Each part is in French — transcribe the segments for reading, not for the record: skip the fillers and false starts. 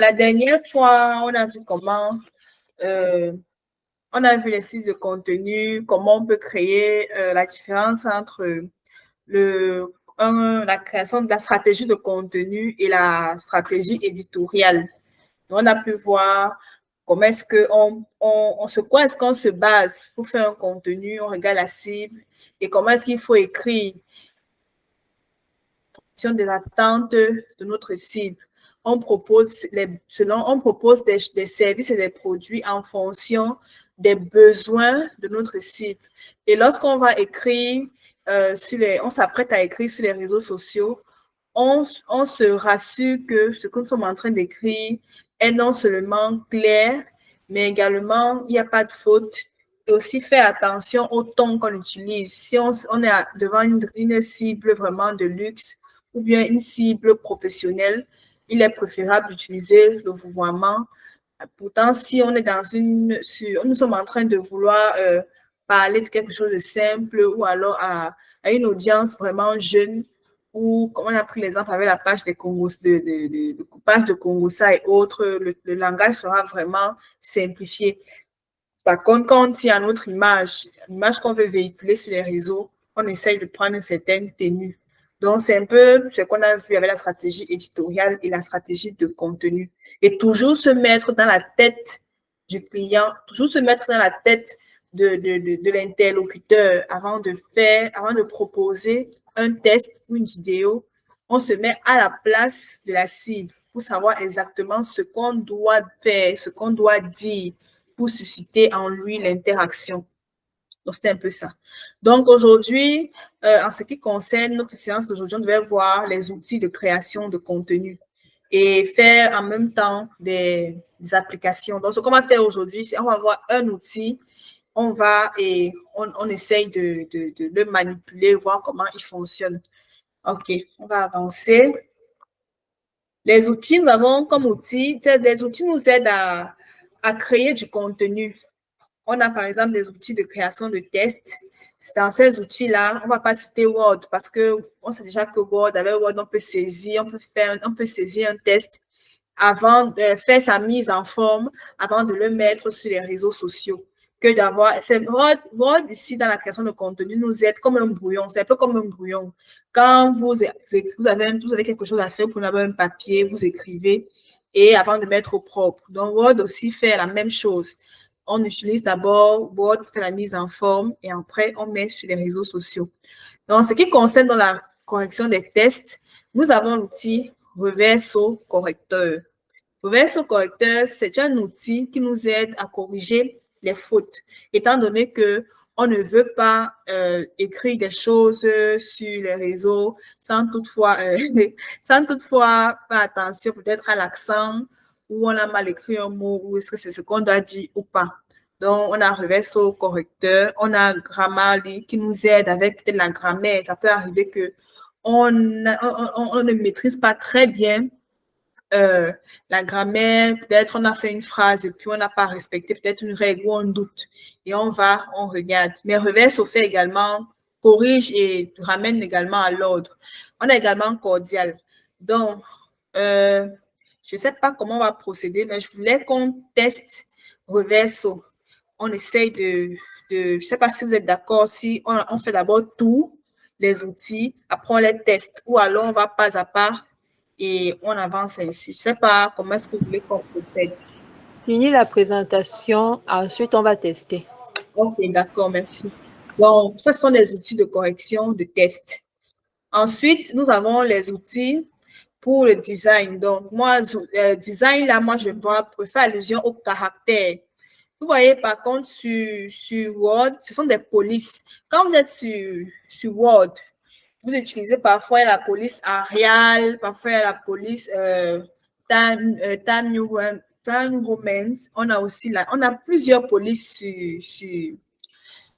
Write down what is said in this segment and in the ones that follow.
La dernière fois, on a vu comment on a vu les sites de contenu, comment on peut créer la différence entre la création de la stratégie de contenu et la stratégie éditoriale. Donc, on a pu voir comment est-ce sur quoi est-ce qu'on se base pour faire un contenu, on regarde la cible et comment est-ce qu'il faut écrire des attentes de notre cible. On propose des services et des produits en fonction des besoins de notre cible. Et lorsqu'on va écrire on s'apprête à écrire sur les réseaux sociaux, on se rassure que ce que nous sommes en train d'écrire est non seulement clair, mais également il n'y a pas de faute. Et aussi faire attention au ton qu'on utilise. Si on est devant une cible vraiment de luxe, ou bien une cible professionnelle, il est préférable d'utiliser le vouvoiement. Pourtant, si on est nous sommes en train de vouloir parler de quelque chose de simple ou alors à une audience vraiment jeune, ou comme on a pris l'exemple avec la page des Congos, de coupage de Congosa et autres, le langage sera vraiment simplifié. Par contre, quand on tient à notre image, l'image qu'on veut véhiculer sur les réseaux, on essaye de prendre une certaine tenue. Donc, c'est un peu ce qu'on a vu avec la stratégie éditoriale et la stratégie de contenu. Et toujours se mettre dans la tête du client, toujours se mettre dans la tête de l'interlocuteur avant de proposer un test ou une vidéo. On se met à la place de la cible pour savoir exactement ce qu'on doit faire, ce qu'on doit dire pour susciter en lui l'interaction. Donc, c'était un peu ça. Donc, aujourd'hui, en ce qui concerne notre séance d'aujourd'hui, on devait voir les outils de création de contenu et faire en même temps des applications. Donc, ce qu'on va faire aujourd'hui, c'est on va voir un outil, on essaye de le manipuler, voir comment il fonctionne. OK, on va avancer. Les outils, nous avons comme outils, des outils nous aident à créer du contenu. On a par exemple des outils de création de tests. Dans ces outils-là, on ne va pas citer Word parce qu'on sait déjà que Word, avec Word, on peut saisir un test avant de faire sa mise en forme, avant de le mettre sur les réseaux sociaux. Que d'avoir, Word ici dans la création de contenu nous aide comme un brouillon, c'est un peu comme un brouillon. Quand vous avez quelque chose à faire, vous avez un papier, vous écrivez et avant de mettre au propre. Donc Word aussi fait la même chose. On utilise d'abord Word pour faire la mise en forme et après, on met sur les réseaux sociaux. Donc, ce qui concerne dans la correction des tests, nous avons l'outil Reverso Correcteur. Reverso Correcteur, c'est un outil qui nous aide à corriger les fautes, étant donné que on ne veut pas écrire des choses sur les réseaux sans toutefois faire attention peut-être à l'accent ou on a mal écrit un mot ou est-ce que c'est ce qu'on doit dire ou pas. Donc, on a Reverso Correcteur, on a Grammarly qui nous aide avec peut-être la grammaire. Ça peut arriver que on ne maîtrise pas très bien la grammaire, peut-être on a fait une phrase et puis on n'a pas respecté peut-être une règle ou un doute et on regarde. Mais Reverso fait également, corrige et ramène également à l'ordre. On a également Cordial. Donc, je ne sais pas comment on va procéder, mais je voulais qu'on teste Reverso. On essaye je ne sais pas si vous êtes d'accord, si on fait d'abord tous les outils, après on les teste ou alors on va pas à pas et on avance ainsi. Je ne sais pas comment est-ce que vous voulez qu'on procède. Fini la présentation, ensuite on va tester. Ok, d'accord, merci. Donc, ce sont les outils de correction, de test. Ensuite, nous avons les outils pour le design. Donc, moi, design, là, moi, je dois faire allusion au caractère. Vous voyez, par contre, sur Word, ce sont des polices. Quand vous êtes sur Word, vous utilisez parfois la police Arial, parfois la police Time New Roman. On a aussi on a plusieurs polices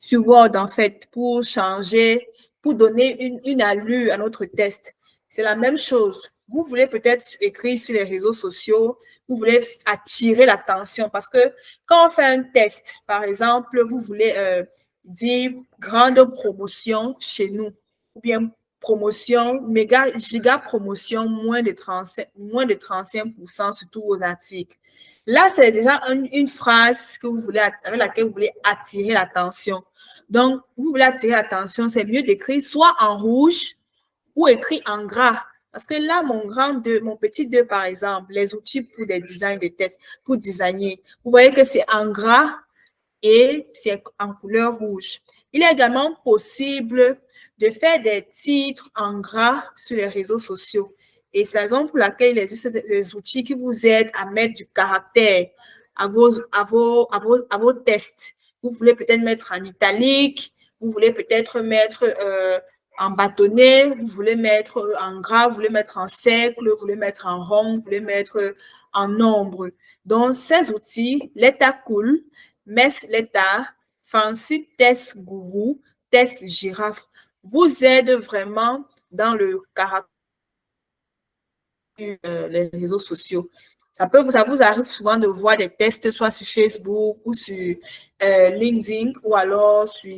sur Word, en fait, pour changer, pour donner une allure à notre test. C'est la même chose. Vous voulez peut-être écrire sur les réseaux sociaux, vous voulez attirer l'attention parce que quand on fait un test, par exemple, vous voulez dire grande promotion chez nous ou bien promotion, méga, giga promotion, moins de 35% sur tous vos articles. Là, c'est déjà une phrase que vous voulez, avec laquelle vous voulez attirer l'attention. Donc, vous voulez attirer l'attention, c'est mieux d'écrire soit en rouge ou écrit en gras. Parce que là, mon petit 2, par exemple, les outils pour des designs de tests, pour designer, vous voyez que c'est en gras et c'est en couleur rouge. Il est également possible de faire des titres en gras sur les réseaux sociaux. Et c'est la raison pour laquelle il existe des outils qui vous aident à mettre du caractère à vos tests. Vous voulez peut-être mettre en italique, vous voulez peut-être mettre en bâtonnet, vous voulez mettre en gras, vous voulez mettre en cercle, vous voulez mettre en rond, vous voulez mettre en nombre. Donc, ces outils, l'État cool, MES l'État, Fancy Test Guru, Test Girafe, vous aident vraiment dans le caractère les réseaux sociaux. Ça vous arrive souvent de voir des tests soit sur Facebook ou sur LinkedIn ou alors sur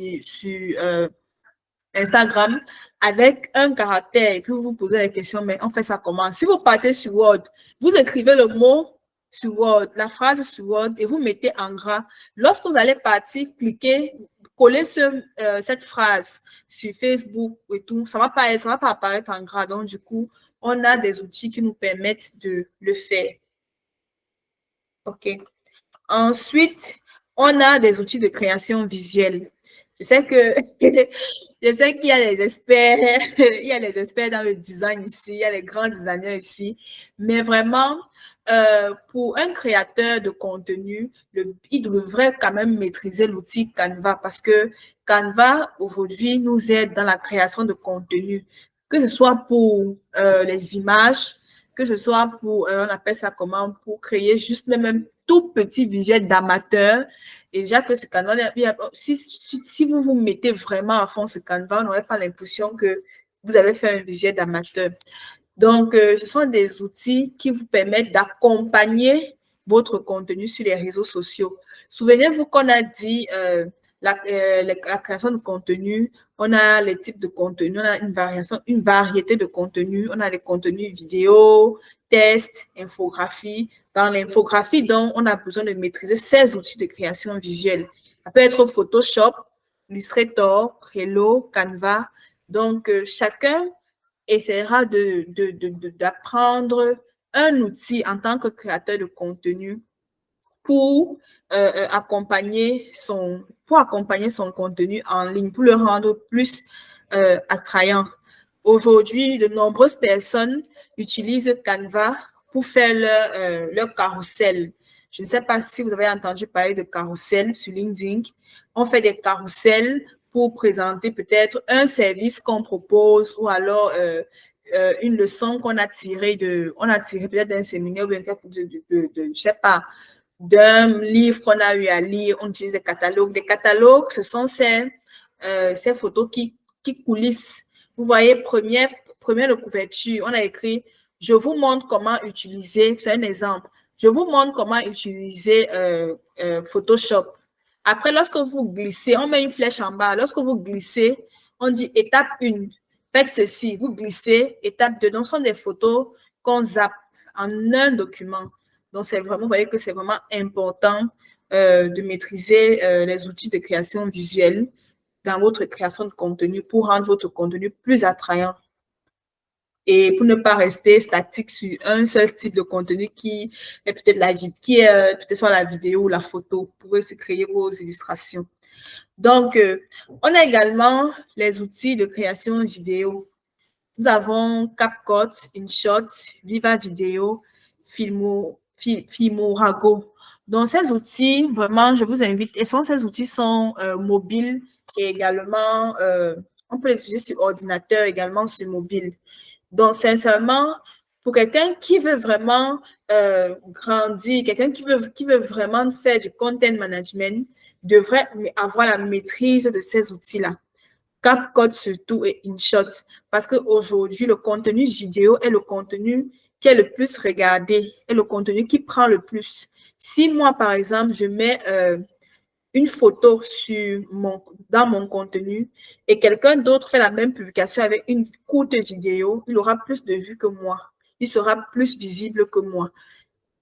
Instagram avec un caractère et puis vous vous posez la question, mais on fait ça comment? Si vous partez sur Word, vous écrivez le mot sur Word, la phrase sur Word et vous mettez en gras. Lorsque vous allez partir, cliquez, collez cette phrase sur Facebook et tout, ça va pas apparaître en gras. Donc, du coup, on a des outils qui nous permettent de le faire. OK. Ensuite, on a des outils de création visuelle. Je sais qu'il y a les experts, il y a les experts dans le design ici, il y a les grands designers ici, mais vraiment, pour un créateur de contenu, il devrait quand même maîtriser l'outil Canva parce que Canva, aujourd'hui, nous aide dans la création de contenu, que ce soit pour les images, que ce soit pour, on appelle ça comment, pour créer juste même un tout petit visuel d'amateur. Et déjà que ce Canva, si vous vous mettez vraiment à fond ce Canva, on n'aurait pas l'impression que vous avez fait un visuel d'amateur. Donc, ce sont des outils qui vous permettent d'accompagner votre contenu sur les réseaux sociaux. Souvenez-vous qu'on a dit la création de contenu, on a les types de contenu, on a une variété de contenus, on a les contenus vidéo, tests, infographie. Dans l'infographie, donc, on a besoin de maîtriser ces outils de création visuelle. Ça peut être Photoshop, Illustrator, Trello, Canva. Donc, chacun essaiera d'apprendre un outil en tant que créateur de contenu pour accompagner son contenu en ligne, pour le rendre plus attrayant. Aujourd'hui, de nombreuses personnes utilisent Canva pour faire leur carrousel. Je ne sais pas si vous avez entendu parler de carrousel sur LinkedIn. On fait des carousels pour présenter peut-être un service qu'on propose ou alors une leçon qu'on a tirée peut-être d'un séminaire ou bien je sais pas, d'un livre qu'on a eu à lire. On utilise des catalogues. Des catalogues, ce sont ces photos qui coulissent. Vous voyez, première de couverture, on a écrit « Je vous montre comment utiliser », c'est un exemple, « Je vous montre comment utiliser Photoshop ». Après, lorsque vous glissez, on met une flèche en bas. Lorsque vous glissez, on dit étape 1, faites ceci. Vous glissez, étape 2. Donc, ce sont des photos qu'on zappe en un document. Donc, c'est vraiment, vous voyez que c'est vraiment important de maîtriser les outils de création visuelle dans votre création de contenu pour rendre votre contenu plus attrayant. Et pour ne pas rester statique sur un seul type de contenu qui est peut-être soit la vidéo ou la photo, pour aussi créer vos illustrations. Donc, on a également les outils de création vidéo. Nous avons CapCut, InShot, Viva Video, Filmorago. Donc, ces outils, vraiment, je vous invite, ces outils sont mobiles et également, on peut les utiliser sur ordinateur, également sur mobile. Donc, sincèrement, pour quelqu'un qui veut vraiment grandir, quelqu'un qui veut vraiment faire du content management, devrait avoir la maîtrise de ces outils-là. CapCut surtout et InShot, parce qu'aujourd'hui, le contenu vidéo est le contenu qui est le plus regardé, est le contenu qui prend le plus. Si moi, par exemple, je mets une photo dans mon contenu et quelqu'un d'autre fait la même publication avec une courte vidéo, il aura plus de vues que moi. Il sera plus visible que moi.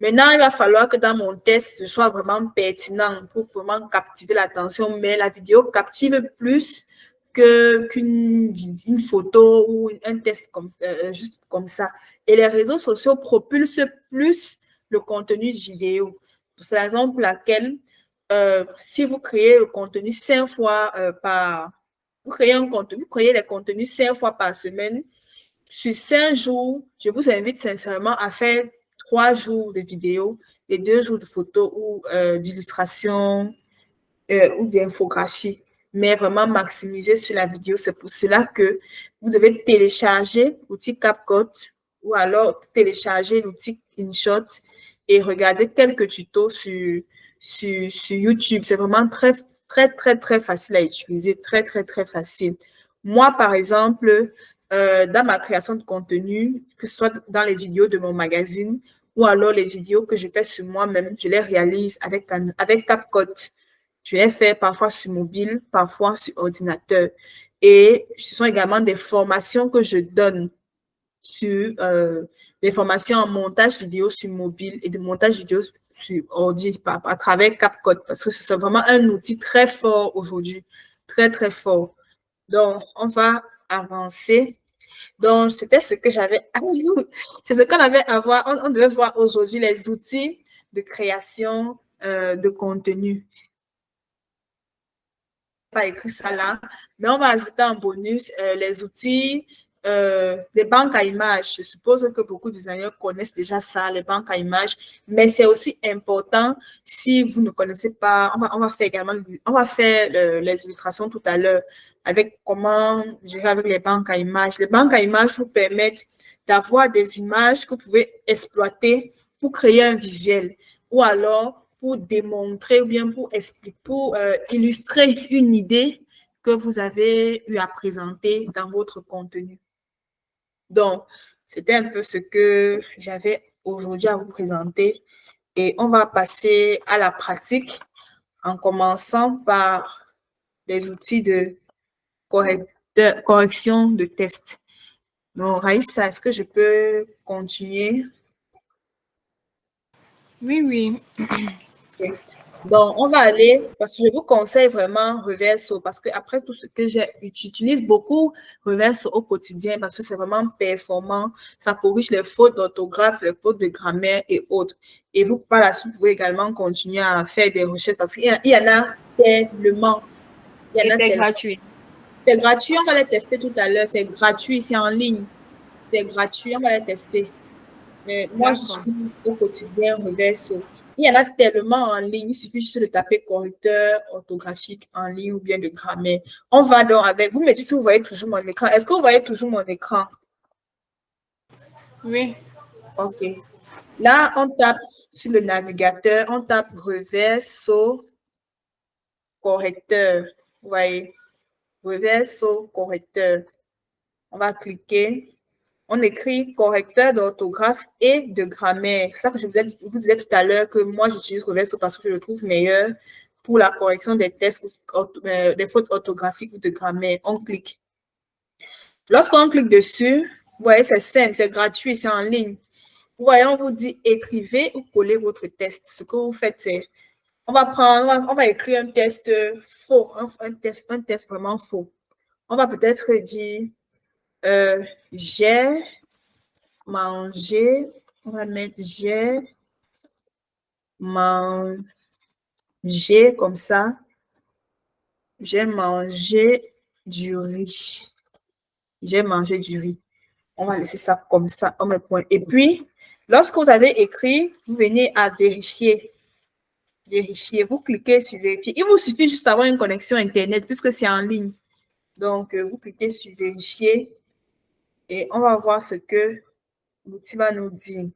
Maintenant, il va falloir que dans mon test, je sois vraiment pertinent pour vraiment captiver l'attention, mais la vidéo captive plus qu'une photo ou un test juste comme ça. Et les réseaux sociaux propulsent plus le contenu vidéo. C'est la raison pour laquelle, si vous créez le contenu 5 fois vous créez les contenus 5 fois par semaine, sur 5 jours, je vous invite sincèrement à faire 3 jours de vidéo et 2 jours de photos ou d'illustration ou d'infographie, mais vraiment maximiser sur la vidéo. C'est pour cela que vous devez télécharger l'outil CapCut ou alors télécharger l'outil InShot et regarder quelques tutos sur YouTube. C'est vraiment très, très, très, très facile à utiliser, très, très, très facile. Moi, par exemple, dans ma création de contenu, que ce soit dans les vidéos de mon magazine ou alors les vidéos que je fais sur moi-même, je les réalise avec CapCut. Je les fais parfois sur mobile, parfois sur ordinateur. Et ce sont également des formations que je donne sur des formations en montage vidéo sur mobile et de montage vidéo sur ordi à travers CapCut parce que c'est vraiment un outil très fort aujourd'hui, très, très fort. Donc, on va avancer. Donc, c'était ce que j'avais. C'est ce qu'on avait à voir. On devait voir aujourd'hui les outils de création de contenu. Pas écrit ça là, mais on va ajouter en bonus les outils des banques à images. Je suppose que beaucoup de designers connaissent déjà ça, les banques à images, mais c'est aussi important si vous ne connaissez pas. On va faire également, on va faire les illustrations tout à l'heure avec comment gérer avec les banques à images. Les banques à images vous permettent d'avoir des images que vous pouvez exploiter pour créer un visuel ou alors pour démontrer ou bien pour expliquer, pour illustrer une idée que vous avez eu à présenter dans votre contenu. Donc, c'était un peu ce que j'avais aujourd'hui à vous présenter et on va passer à la pratique en commençant par les outils de correction de test. Donc, Raïssa, est-ce que je peux continuer? Oui, oui. Okay. Donc, on va aller, parce que je vous conseille vraiment Reverso, parce qu'après tout ce que j'utilise beaucoup Reverso au quotidien, parce que c'est vraiment performant, ça corrige les fautes d'orthographe, les fautes de grammaire et autres. Et vous, par la suite, vous pouvez également continuer à faire des recherches, parce qu'il y en a tellement. Il y en a C'est tellement. gratuit. C'est gratuit, on va les tester tout à l'heure, c'est gratuit, c'est en ligne. C'est gratuit, on va les tester. Mais moi, j'utilise au quotidien Reverso. Il y en a tellement en ligne, il suffit juste de taper correcteur orthographique en ligne ou bien de grammaire. On va donc avec. Vous me dites si vous voyez toujours mon écran. Est-ce que vous voyez toujours mon écran? Oui. OK. Là, on tape sur le navigateur, on tape Reverso correcteur. Vous voyez? Reverso correcteur. On va cliquer. On écrit correcteur d'orthographe et de grammaire. C'est ça que je vous disais tout à l'heure que moi, j'utilise Reverso parce que je le trouve meilleur pour la correction des tests, des fautes orthographiques ou de grammaire. On clique. Lorsqu'on clique dessus, vous voyez, c'est simple, c'est gratuit, c'est en ligne. Vous voyez, on vous dit écrivez ou collez votre test. Ce que vous faites, c'est on va écrire un test faux, un test vraiment faux. On va peut-être dire j'ai manger, on va mettre j'ai mangé comme ça. J'ai mangé du riz. J'ai mangé du riz. On va laisser ça comme ça, on met point. Et puis, lorsque vous avez écrit, vous venez à vérifier. Vérifier, vous cliquez sur vérifier. Il vous suffit juste d'avoir une connexion Internet puisque c'est en ligne. Donc, vous cliquez sur vérifier et on va voir ce que l'outil va nous dire.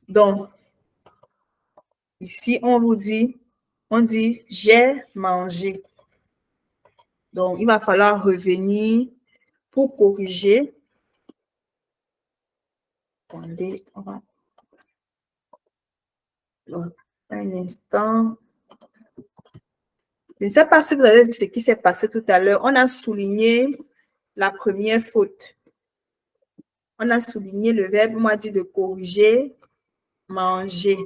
Donc, ici, on dit j'ai mangé. Donc, il va falloir revenir pour corriger. Attendez, on va. Donc, un instant. Je ne sais pas si vous avez vu ce qui s'est passé tout à l'heure. On a souligné la première faute. On a souligné le verbe, on m'a dit de corriger, manger.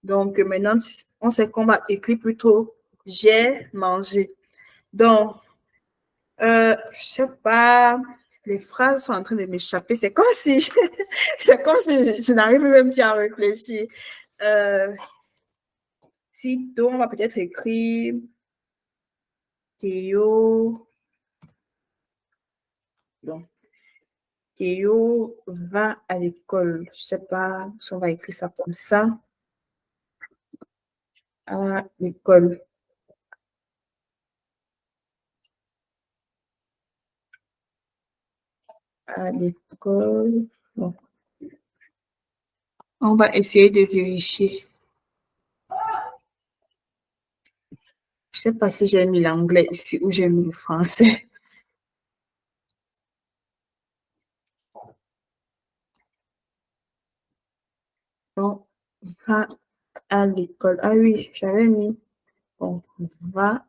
Donc, maintenant, on sait qu'on va écrire plutôt j'ai mangé. Donc, je sais pas, les phrases sont en train de m'échapper. C'est comme si, je n'arrive même plus à réfléchir. Donc, on va peut-être écrire Théo. Donc, Théo va à l'école. Je sais pas si on va écrire ça comme ça. À l'école. À l'école. Bon. On va essayer de vérifier. Je ne sais pas si j'ai mis l'anglais ici ou j'ai mis le français. On va à l'école. Ah oui, j'avais mis. On va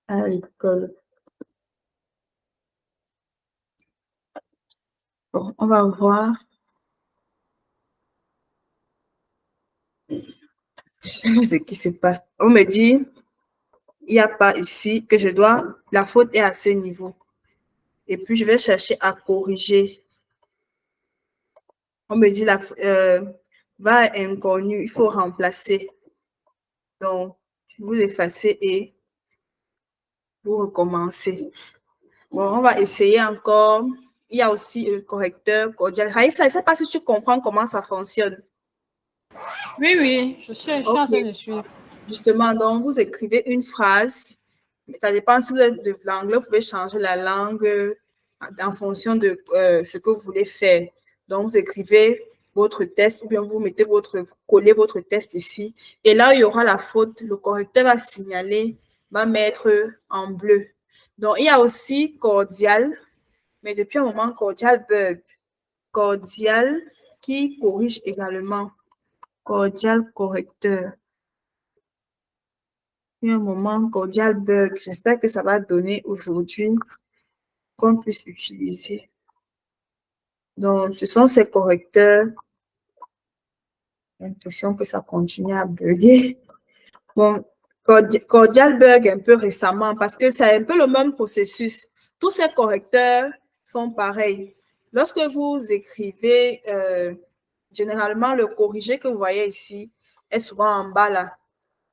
à l'école. Bon, on va voir. Je sais pas ce qui se passe. On me dit, il n'y a pas ici que je dois, la faute est à ce niveau. Et puis, je vais chercher à corriger. On me dit, va inconnu, il faut remplacer. Donc, vous effacez et vous recommencez. Bon, on va essayer encore. Il y a aussi le correcteur cordial. Raïssa, je ne sais pas si tu comprends comment ça fonctionne. Oui, oui, je suis en train de suivre. Justement, donc, vous écrivez une phrase. Ça dépend si vous êtes de l'anglais, vous pouvez changer la langue en fonction de ce que vous voulez faire. Donc, vous écrivez votre test ou bien vous collez votre test ici. Et là, il y aura la faute. Le correcteur va signaler, va mettre en bleu. Donc, il y a aussi cordial, mais depuis un moment, cordial bug. Cordial qui corrige également. Cordial correcteur. Il y a un moment, cordial bug. J'espère que ça va donner aujourd'hui qu'on puisse utiliser. Donc, ce sont ces correcteurs. J'ai l'impression que ça continue à bugger. Bon, cordial bug un peu récemment parce que c'est un peu le même processus. Tous ces correcteurs sont pareils. Lorsque vous écrivez, généralement, le corrigé que vous voyez ici est souvent en bas là.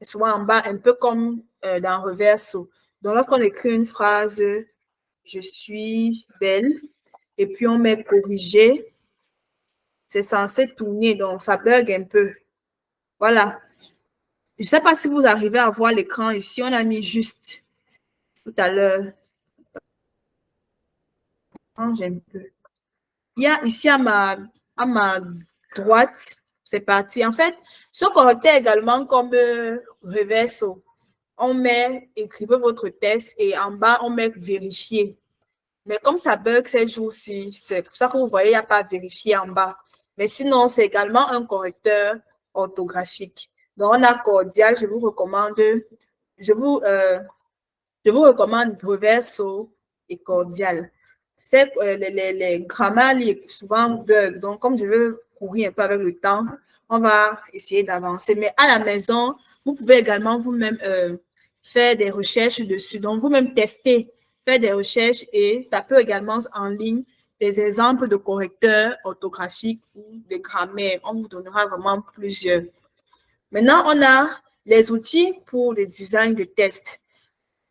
Est souvent en bas, un peu comme dans Reverso. Donc, lorsqu'on écrit une phrase, je suis belle, et puis on met corrigé, c'est censé tourner, donc ça bug un peu. Voilà. Je ne sais pas si vous arrivez à voir l'écran ici. On a mis juste tout à l'heure. Change un peu. Il y a ici à ma droite, c'est parti. En fait, ce correcteur également comme Reverso. On met écrivez votre test et en bas, on met vérifier. Mais comme ça bug ces jours-ci, c'est pour ça que vous voyez, il n'y a pas vérifier en bas. Mais sinon, c'est également un correcteur orthographique. Donc, on a cordial, je vous recommande Reverso et cordial. Les grammaires souvent bug. Donc, comme je veux courir un peu avec le temps, on va essayer d'avancer. Mais à la maison, vous pouvez également vous-même faire des recherches dessus. Donc, vous-même tester, faire des recherches et taper également en ligne des exemples de correcteurs orthographiques ou de grammaire. On vous donnera vraiment plusieurs. Maintenant, on a les outils pour le design de tests.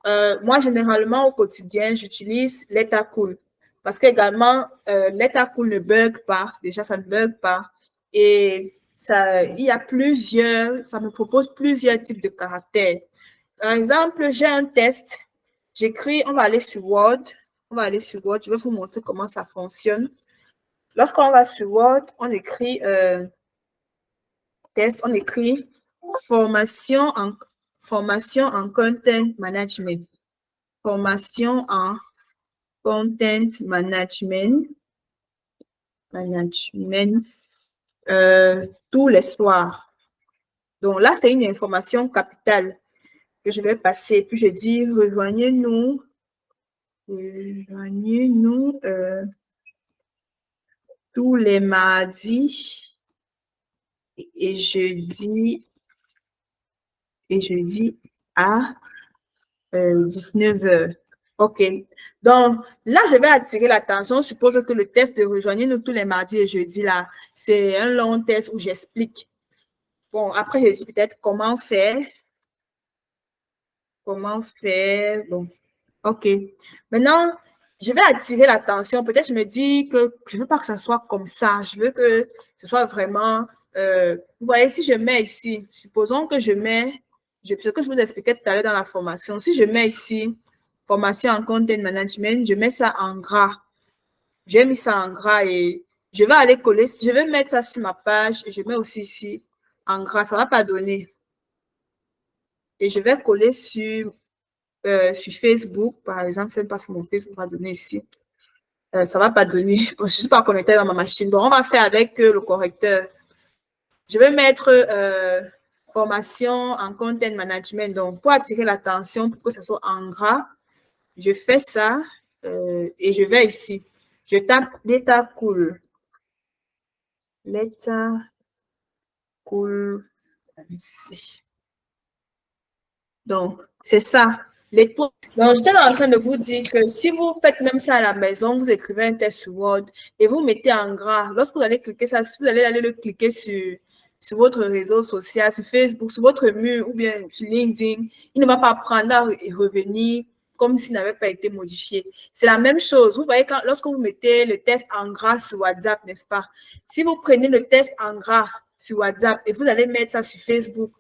Moi, généralement, au quotidien, j'utilise Letacool parce qu'également, Letacool ne bug pas. Déjà, ça ne bug pas. Et il y a ça me propose plusieurs types de caractères. Par exemple, j'ai un test. J'écris, on va aller sur Word. Je vais vous montrer comment ça fonctionne. Lorsqu'on va sur Word, on écrit test, on écrit formation en content management. Formation en content management. Tous les soirs. Donc là, c'est une information capitale que je vais passer. Puis je dis, rejoignez-nous tous les mardis et jeudi à 19 heures. OK. Donc, là, je vais attirer l'attention. Suppose que le test de rejoignez-nous tous les mardis et jeudis, là, c'est un long test où j'explique. Bon, après, je dis peut-être comment faire. Comment faire. Bon, OK. Maintenant, je vais attirer l'attention. Peut-être je me dis que je ne veux pas que ça soit comme ça. Je veux que ce soit vraiment… vous voyez, si je mets ici, supposons que je mets… ce que je vous expliquais tout à l'heure dans la formation. Si je mets ici, formation en content management, je mets ça en gras. J'ai mis ça en gras et je vais aller coller. Je vais mettre ça sur ma page et je mets aussi ici en gras. Ça ne va pas donner. Et je vais coller sur Facebook, par exemple. Je ne sais pas si mon Facebook va donner ici. Ça ne va pas donner. Je ne suis pas connectée dans ma machine. Donc, on va faire avec le correcteur. Je vais mettre formation en content management. Donc, pour attirer l'attention, pour que ce soit en gras, je fais ça et je vais ici. Je tape l'état cool. L'état cool. Donc, c'est ça. Donc, j'étais en train de vous dire que si vous faites même ça à la maison, vous écrivez un test sur Word et vous mettez en gras. Lorsque vous allez cliquer ça, vous allez aller le cliquer sur votre réseau social, sur Facebook, sur votre mur ou bien sur LinkedIn, il ne va pas prendre à revenir comme s'il n'avait pas été modifié. C'est la même chose. Vous voyez, lorsque vous mettez le test en gras sur WhatsApp, n'est-ce pas? Si vous prenez le test en gras sur WhatsApp et vous allez mettre ça sur Facebook,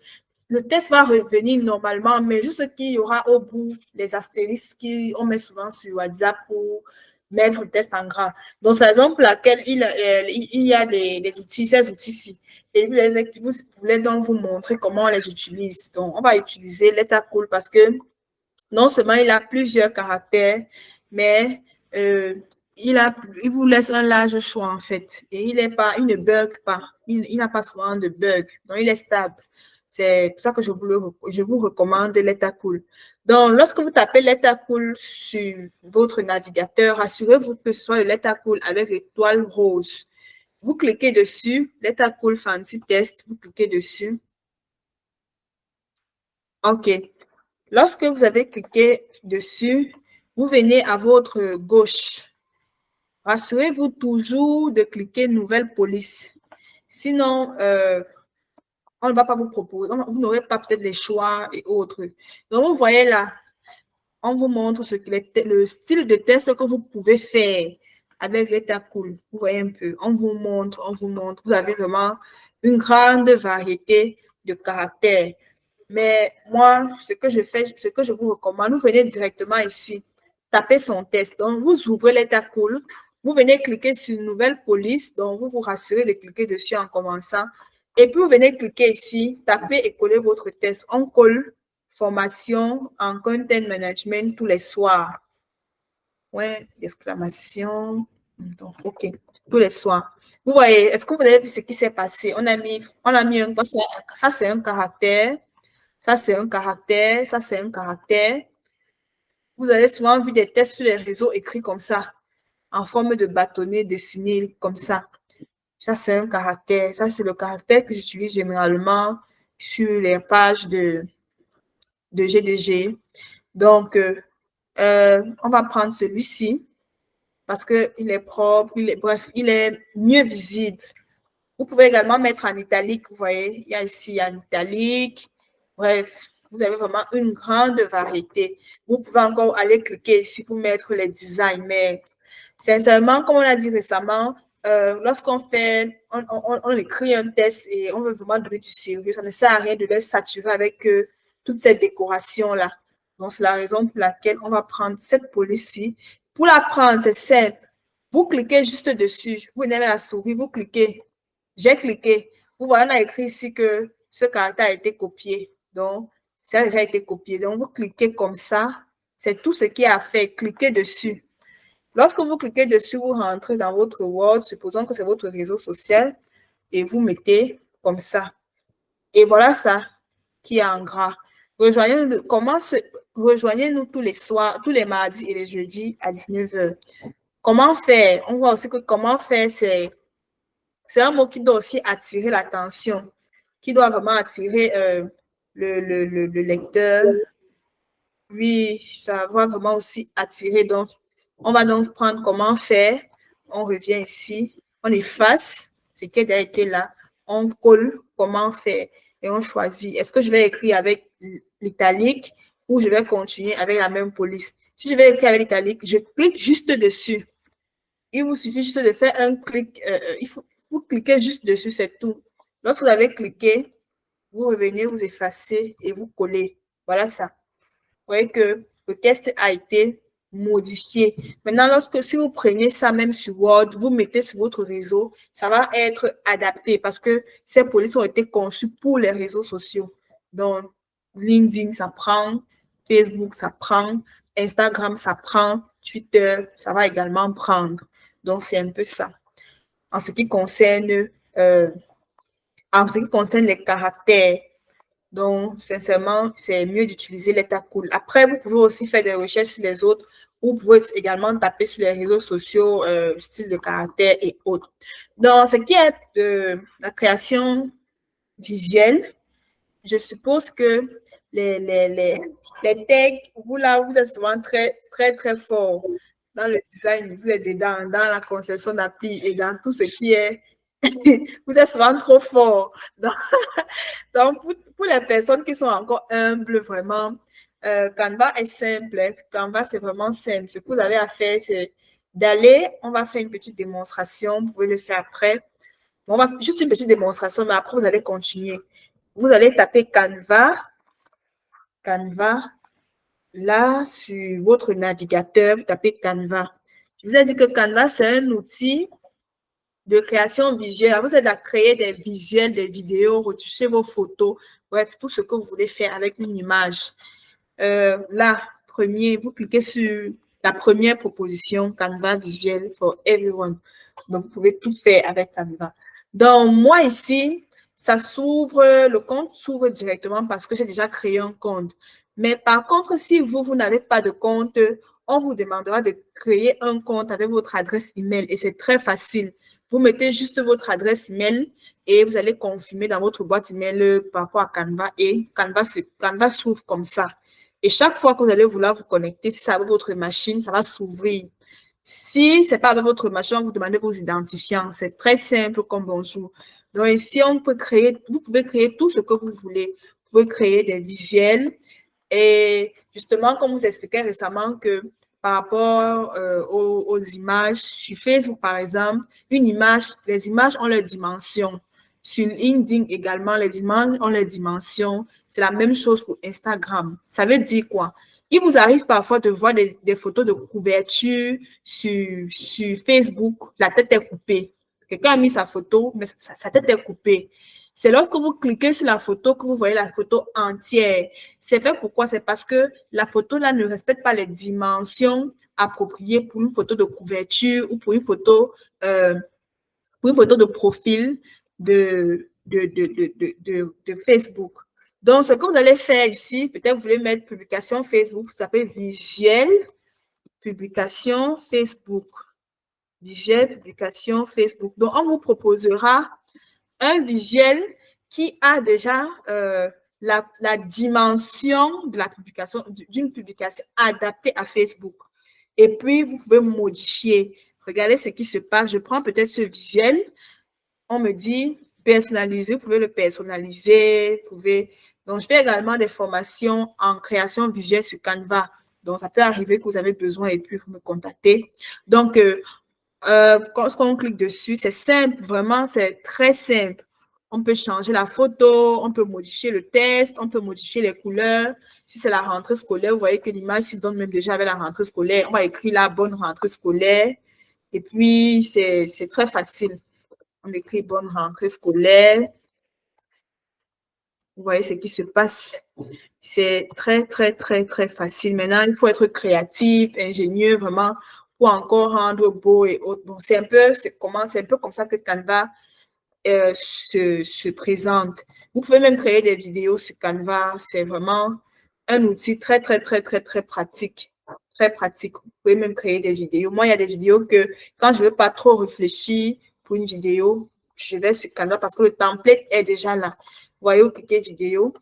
le test va revenir normalement, mais juste qu'il y aura au bout les astérisques qu'on met souvent sur WhatsApp pour mettre le test en gras. Donc, c'est la raison pour laquelle il y a les outils, ces outils-ci. Et vous voulez donc vous montrer comment on les utilise. Donc, on va utiliser l'état cool parce que non seulement il a plusieurs caractères, mais il vous laisse un large choix en fait. Et il ne bug pas. Il n'a pas souvent de bug. Donc, il est stable. C'est pour ça que je vous recommande l'état cool. Donc, lorsque vous tapez l'état cool sur votre navigateur, assurez-vous que ce soit le l'état cool avec l'étoile rose. Vous cliquez dessus, l'état cool fancy test, vous cliquez dessus. OK. Lorsque vous avez cliqué dessus, vous venez à votre gauche. Rassurez-vous toujours de cliquer nouvelle police. Sinon, on ne va pas vous proposer, vous n'aurez pas peut-être les choix et autres. Donc, vous voyez là, on vous montre le style de test que vous pouvez faire avec l'état cool. Vous voyez un peu, on vous montre. Vous avez vraiment une grande variété de caractères. Mais moi, ce que je fais, ce que je vous recommande, vous venez directement ici, tapez son test. Donc, vous ouvrez l'état cool, vous venez cliquer sur nouvelle police. Donc, vous vous rassurez de cliquer dessus en commençant. Et puis, vous venez cliquer ici, taper et coller votre test. On colle formation en content management tous les soirs. Ouais, exclamation. Donc, OK, tous les soirs. Vous voyez, est-ce que vous avez vu ce qui s'est passé? On a mis un, ça c'est un caractère, ça c'est un caractère, ça c'est un caractère. Vous avez souvent vu des tests sur les réseaux écrits comme ça, en forme de bâtonnet dessiné comme ça. Ça, c'est un caractère. Ça, c'est le caractère que j'utilise généralement sur les pages de GDG. Donc, on va prendre celui-ci parce qu'il est propre, bref, il est mieux visible. Vous pouvez également mettre en italique, vous voyez, il y a ici en italique. Bref, vous avez vraiment une grande variété. Vous pouvez encore aller cliquer ici pour mettre les designs, mais sincèrement, comme on l'a dit récemment, lorsqu'on écrit un test et on veut vraiment donner du sérieux, ça ne sert à rien de les saturer avec toute cette décoration-là. Donc, c'est la raison pour laquelle on va prendre cette police-ci. Pour la prendre, c'est simple. Vous cliquez juste dessus. Vous venez avec la souris, vous cliquez. J'ai cliqué. Vous voyez, on a écrit ici que ce caractère a été copié. Donc, ça a déjà été copié. Donc, vous cliquez comme ça. C'est tout ce qui est à faire. Cliquez dessus. Lorsque vous cliquez dessus, vous rentrez dans votre Word, supposons que c'est votre réseau social, et vous mettez comme ça. Et voilà ça qui est en gras. Rejoignez-nous tous les soirs, tous les mardis et les jeudis à 19h. Comment faire? On voit aussi que comment faire, c'est un mot qui doit aussi attirer l'attention, qui doit vraiment attirer le lecteur. Oui, ça va vraiment aussi attirer. Donc, on va donc prendre comment faire. On revient ici, on efface ce qui a déjà été là, on colle comment faire et on choisit. Est-ce que je vais écrire avec l'italique ou je vais continuer avec la même police? Si je vais écrire avec l'italique, je clique juste dessus. Il vous suffit juste de faire un clic. Il faut cliquer juste dessus, c'est tout. Lorsque vous avez cliqué, vous revenez, vous effacez et vous collez. Voilà ça. Vous voyez que le test a été modifié. Maintenant, si vous prenez ça même sur Word, vous mettez sur votre réseau, ça va être adapté parce que ces polices ont été conçues pour les réseaux sociaux. Donc, LinkedIn, ça prend, Facebook, ça prend, Instagram, ça prend, Twitter, ça va également prendre. Donc, c'est un peu ça. En ce qui concerne les caractères, donc, sincèrement, c'est mieux d'utiliser l'état cool. Après, vous pouvez aussi faire des recherches sur les autres. Vous pouvez également taper sur les réseaux sociaux, style de caractère et autres. Dans ce qui est de la création visuelle, je suppose que les techs, vous là, vous êtes souvent très, très, très fort dans le design. Vous êtes dedans, dans la conception d'appli et dans tout ce qui est... vous êtes souvent trop fort. Donc, pour les personnes qui sont encore humbles, vraiment, Canva est simple. Canva, c'est vraiment simple. Ce que vous avez à faire, c'est d'aller, on va faire une petite démonstration. Vous pouvez le faire après. On va juste une petite démonstration, mais après, vous allez continuer. Vous allez taper Canva. Canva. Là, sur votre navigateur, vous tapez Canva. Je vous ai dit que Canva, c'est un outil de création visuelle. Vous êtes à créer des visuels, des vidéos, retoucher vos photos, bref, tout ce que vous voulez faire avec une image. Là, vous cliquez sur la première proposition, Canva Visuel for Everyone. Donc, vous pouvez tout faire avec Canva. Donc, moi ici, ça s'ouvre, le compte s'ouvre directement parce que j'ai déjà créé un compte. Mais par contre, si vous n'avez pas de compte, on vous demandera de créer un compte avec votre adresse email et c'est très facile. Vous mettez juste votre adresse email et vous allez confirmer dans votre boîte email par rapport à Canva et Canva s'ouvre comme ça. Et chaque fois que vous allez vouloir vous connecter, si c'est avec votre machine, ça va s'ouvrir. Si ce n'est pas avec votre machine, on vous demande vos identifiants. C'est très simple comme bonjour. Donc ici, vous pouvez créer tout ce que vous voulez. Vous pouvez créer des visuels. Et justement, comme vous expliquais récemment que par rapport aux images, sur Facebook, par exemple, les images ont leurs dimensions. Sur LinkedIn également, les images ont leurs dimensions. C'est la même chose pour Instagram. Ça veut dire quoi? Il vous arrive parfois de voir des photos de couverture sur Facebook. La tête est coupée. Quelqu'un a mis sa photo, mais sa tête est coupée. C'est lorsque vous cliquez sur la photo que vous voyez la photo entière. C'est fait pourquoi? C'est parce que la photo là ne respecte pas les dimensions appropriées pour une photo de couverture ou pour une photo de profil de Facebook. Donc, ce que vous allez faire ici, peut-être vous voulez mettre publication Facebook, vous tapez visuel, publication Facebook. Visuel, publication Facebook. Donc, on vous proposera un visuel qui a déjà la dimension de la publication, d'une publication adaptée à Facebook. Et puis, vous pouvez modifier. Regardez ce qui se passe. Je prends peut-être ce visuel. On me dit personnaliser. Vous pouvez le personnaliser. Donc, je fais également des formations en création visuelle sur Canva. Donc, ça peut arriver que vous avez besoin et puis vous me contactez. Donc, quand on clique dessus, c'est simple, vraiment, c'est très simple. On peut changer la photo, on peut modifier le texte, on peut modifier les couleurs. Si c'est la rentrée scolaire, vous voyez que l'image s'y donne même déjà avec la rentrée scolaire. On va écrire la bonne rentrée scolaire. Et puis, c'est très facile. On écrit bonne rentrée scolaire. Vous voyez ce qui se passe. C'est très, très, très, très facile. Maintenant, il faut être créatif, ingénieux, vraiment, pour encore rendre beau et autres. Bon, c'est un peu comme ça que Canva se présente. Vous pouvez même créer des vidéos sur Canva. C'est vraiment un outil très, très, très, très, très pratique. Très pratique. Vous pouvez même créer des vidéos. Moi, il y a des vidéos que quand je ne veux pas trop réfléchir pour une vidéo, je vais sur Canva parce que le template est déjà là. Vous voyez, vous cliquez vidéo.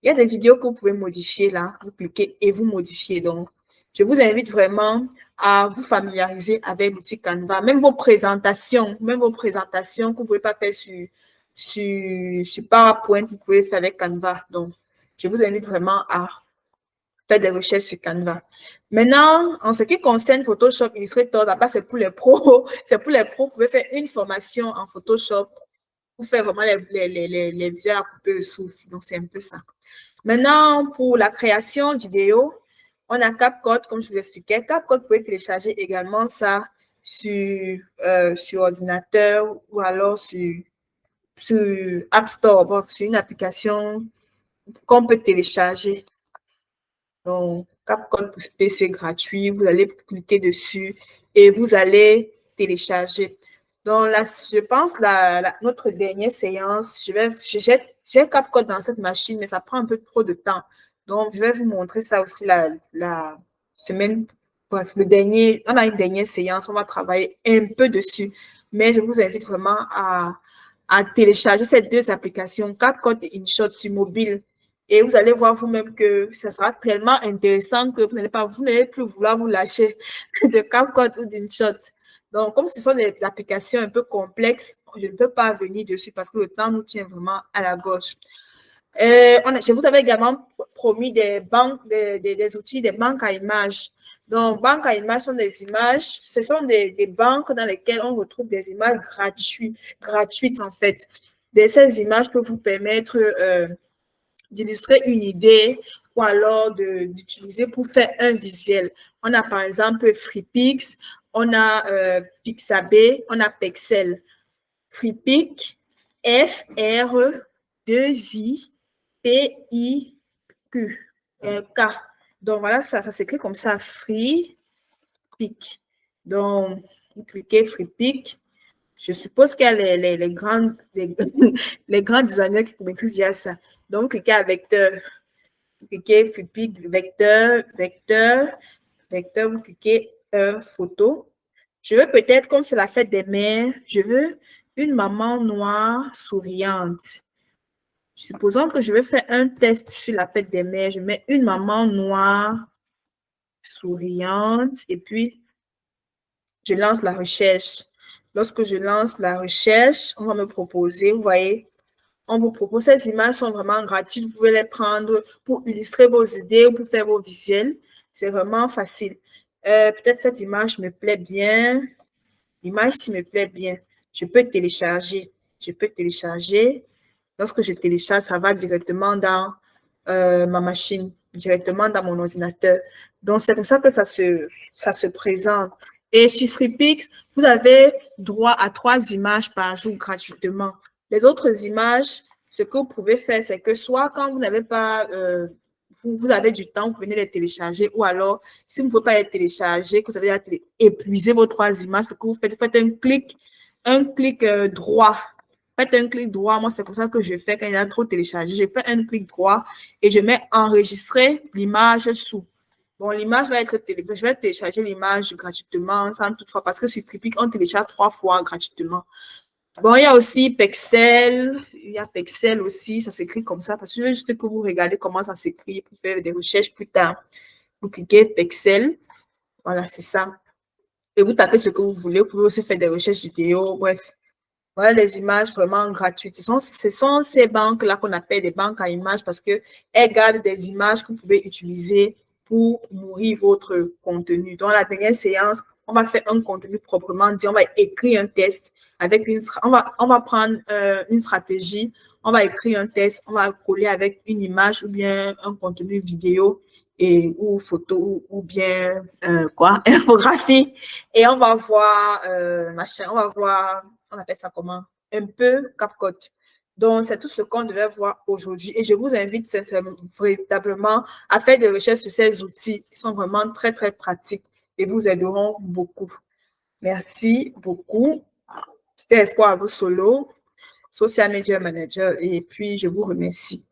Il y a des vidéos que vous pouvez modifier là. Vous cliquez et vous modifiez. Donc, je vous invite vraiment à vous familiariser avec l'outil Canva. Même vos présentations que vous ne pouvez pas faire sur PowerPoint, vous pouvez faire avec Canva. Donc, je vous invite vraiment à faire des recherches sur Canva. Maintenant, en ce qui concerne Photoshop, Illustrator, là-bas, c'est pour les pros. C'est pour les pros. Vous pouvez faire une formation en Photoshop pour faire vraiment les visuels à couper le souffle. Donc, c'est un peu ça. Maintenant, pour la création vidéo, on a CapCut, comme je vous l'expliquais. CapCut, vous pouvez télécharger également ça sur ordinateur ou alors sur App Store, bon, sur une application qu'on peut télécharger. Donc, CapCut pour PC gratuit, vous allez cliquer dessus et vous allez télécharger. Donc, là, je pense notre dernière séance, j'ai CapCut dans cette machine, mais ça prend un peu trop de temps. Donc, je vais vous montrer ça aussi la semaine. Bref, on a une dernière séance, on va travailler un peu dessus. Mais je vous invite vraiment à télécharger ces deux applications, CapCut et InShot sur mobile. Et vous allez voir vous-même que ça sera tellement intéressant que vous n'allez plus vouloir vous lâcher de CapCut ou d'InShot. Donc, comme ce sont des applications un peu complexes, je ne peux pas venir dessus parce que le temps nous tient vraiment à la gauche. Je vous avais également promis des outils, des banques à images. Donc, banques à images sont des images, ce sont des banques dans lesquelles on retrouve des images gratuites en fait. Ces images peuvent vous permettre d'illustrer une idée ou alors d'utiliser pour faire un visuel. On a par exemple FreePix, on a Pixabay, on a Pexel. FreePix, F-R-2-I-P-I-Q. K. Donc, voilà, ça s'écrit comme ça, FreePix. Donc, vous cliquez FreePix. Je suppose qu'il y a les grands designers qui maîtrisent déjà ça. Donc, vous cliquez à vecteur. Vous cliquez FreePix, vecteur, vous cliquez photo. Je veux peut-être, comme c'est la fête des mères, je veux une maman noire souriante. Supposons que je vais faire un test sur la fête des mères. Je mets une maman noire souriante et puis je lance la recherche. Lorsque je lance la recherche, on va me proposer, vous voyez, on vous propose, ces images sont vraiment gratuites. Vous pouvez les prendre pour illustrer vos idées ou pour faire vos visuels. C'est vraiment facile. Peut-être cette image me plaît bien. L'image ci me plaît bien. Je peux télécharger. Lorsque je télécharge, ça va directement dans ma machine, directement dans mon ordinateur. Donc, c'est comme ça que ça se présente. Et sur FreePix, vous avez droit à 3 images par jour gratuitement. Les autres images, ce que vous pouvez faire, c'est que soit quand vous n'avez pas, vous avez du temps, vous venez les télécharger, ou alors, si vous ne pouvez pas les télécharger, que vous avez épuisé vos 3 images, ce que vous faites un clic droit. Faites un clic droit. Moi, c'est comme ça que je fais quand il y a trop téléchargé. Je fais un clic droit et je mets enregistrer l'image sous. Bon, l'image va être téléchargée. Je vais télécharger l'image gratuitement, sans toutefois, parce que sur FreePix, on télécharge 3 fois gratuitement. Bon, il y a aussi Pexel. Il y a Pexel aussi. Ça s'écrit comme ça parce que je veux juste que vous regardez comment ça s'écrit pour faire des recherches plus tard. Vous cliquez Pexel. Voilà, c'est ça. Et vous tapez ce que vous voulez. Vous pouvez aussi faire des recherches vidéo. Bref. Voilà les images vraiment gratuites. Ce sont ces banques-là qu'on appelle des banques à images parce qu'elles gardent des images que vous pouvez utiliser pour nourrir votre contenu. Dans la dernière séance, on va faire un contenu proprement dit. On va écrire un test avec on va prendre une stratégie. On va écrire un test. On va coller avec une image ou bien un contenu vidéo ou photo ou bien infographie. Et on va voir on va voir, on appelle ça comment? Un peu CapCut. Donc, c'est tout ce qu'on devait voir aujourd'hui. Et je vous invite sincèrement, véritablement à faire des recherches sur ces outils. Ils sont vraiment très, très pratiques et vous aideront beaucoup. Merci beaucoup. C'était Espoir à vous solo. Social Media Manager. Et puis, je vous remercie.